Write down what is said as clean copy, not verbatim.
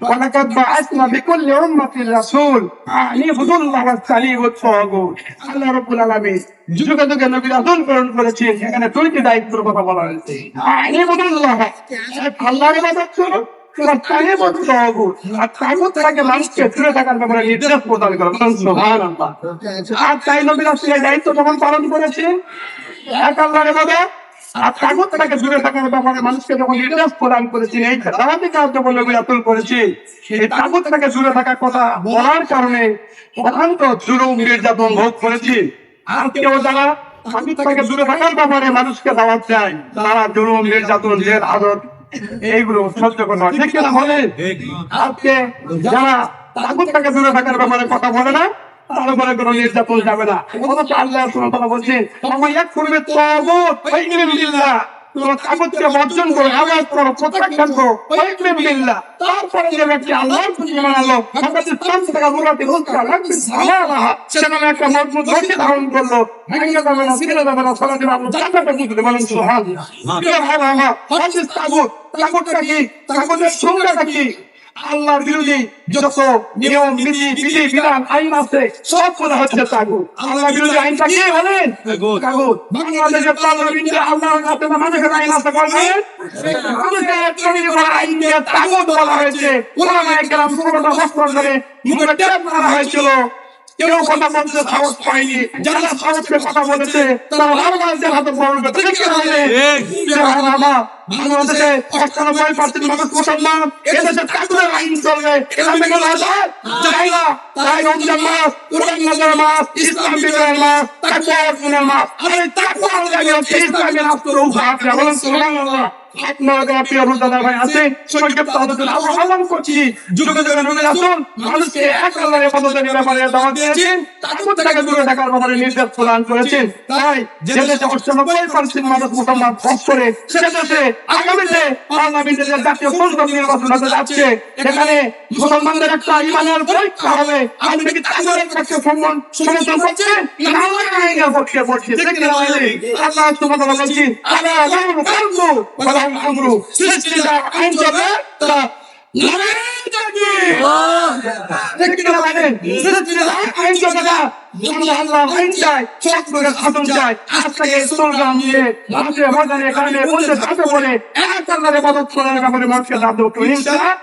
ولقد بعثنا بكل أمة رسول أن اعبدوا الله واجتنبوا الطاغوت। আল্লাহ রাব্বুল আলামিন যুগে যুগে নবী রাসূল প্রেরণ করেছেন, এখানে দুইটি দায়িত্বের কথা বলা হয়েছে। আন ইবুদুল্লাহ, আল্লাহর ইবাদত করো, ওয়াজতানিবুত তাগুত, আর তাগুতটাকে মানুষকে দূরে থাকার ব্যাপারে নির্দেশ প্রদান করো। সুবহানাল্লাহ। আর তাই নবী রাসূল এই দায়িত্ব যখন পালন করেছেন, এক আল্লাহর ইবাদত আর তাগুত থেকে দূরে থাকার ব্যাপারে মানুষকে যখন নির্দেশ প্রদান করেছেন, এই দাওয়াতি কাজ যখন নবী রাসূল করেছেন, এই তাগুত থেকে দূরে থাকার কথা বলার কারণে অত্যন্ত জুলুম নির্যাতন ভোগ করেছি। আর কেউ যারা তাগুত থেকে দূরে থাকার ব্যাপারে মানুষকে দাওয়াত দেয়, তারা জুলুম নির্যাতন জেল হাজত এইগুলো সহ্য করতে হয়। ঠিক কিনা বলেন? আজকে যারা তাগুত থেকে দূরে থাকার ব্যাপারে কথা বলে না, তার উপরে কোনো নির্যাতন যাবে না। অথচ আল্লাহ সুবহানাহু ওয়া তাআলা বলছেন, আমায়া করবে তাগুত ফাইকরিম বিল্লাহ, তোমরা তাগুতকে বর্জন করো, আবাদ করো, প্রত্যাখ্যান করো, ফাইকরিম বিল্লাহ। তারপরে যে ব্যক্তি আল্লাহর প্রতি ঈমান আনলো, আমাদের ইসলাম থেকে মুরাতি উল্টা লাগবে সালামা, সে নামে একটা মজবুত রশি ধারণ করলো, ভেঙে যাবে না, ছিঁড়ে যাবে না, সালাতে আপনি জান্নাতে ঢুকতে বলেন সুবহানাল্লাহ। সুবহানাল্লাহ। হাদিস তাগুত, তাগুতটা কি? তাগুতের সংজ্ঞাটা কি? আল্লাহর বিরোধী যত নিয়ম নীতি বিধি বিধান আইন আছে সব মনে হচ্ছে তাগুত। আল্লাহর বিরোধী আইনটা কি বলেন? তাগুত। বাংলাদেশের পার্লামেন্টে আল্লাহর কাছে মানুষের আইন আছে বলেন, মানুষের চুরির আইনকে তাগুত বলা হয়েছে। ওলামায়ে কেরাম পুরোটা বছর ধরে মুখে টেপ মারা হয়েছিল, কেউ কথা বলতে সাহস পায়নি। যারা সাহসে কথা বলেছে তারা বাংলাদেশের হাতে পড়বে। ঠিক আছে? বাংলাদেশে ৯৫% মানুষ মুসলমান, এদেশে তাগুতের আইন চলবে, এটা মেনে নেওয়া যায় না। তাই রমজান মাস, কোরআন নাযিলের মাস, ইসলাম বিজয়ের মাস, তাকওয়া অর্জনের মাস। আর এই তাকওয়া অর্জনের হচ্ছে ইসলামের রাষ্ট্র উপহার। বলেন সুবহানাল্লাহ। আপনারা যারা প্রিয় রোজাদার ভাই আছেন, সংক্ষিপ্ত আলোচনা আহ্বান করছি, যুগে যুগে নবী রাসূল মানুষকে এক আল্লাহর ইবাদতের ব্যাপারে দাওয়াত দিয়েছেন, তাগুত থেকে দূরে থাকার ব্যাপারে নির্দেশ প্রদান করেছেন। তাই যে দেশে ৯৮% মানুষ মুসলমান বাস করে, সে দেশে আগামীতে পার্লামেন্টে যে জাতীয় সংসদ নির্বাচন হতে যাচ্ছে, এখানে মুসলমানদের একটা ঈমানের পরীক্ষা হবে। আপনি কি তাগুতের পক্ষে সমর্থন করছেন না আল্লাহর আইনের পক্ষে করছেন? ঠিক না? আল্লাহ সুবহানাহু ওয়া তাআলা বলেছেন, আলা লাহু খালকু ওয়া লাহু আমরু, সৃষ্টিটা আইন চলবে তারা নারায়ণ তাকবীর। ঠিক না বলেন? সৃষ্টিটা আইন চলবে না, আল্লাহ আইন চাই, সকলের শাসন চাই। আজ থেকে স্লোগান দিয়ে মাঠে ময়দানে এখানে বলতে থাকতে বলে এক আল্লাহর ইবাদত করার ব্যাপারে মানুষকে দাওয়াত দেব ইনশাআল্লাহ।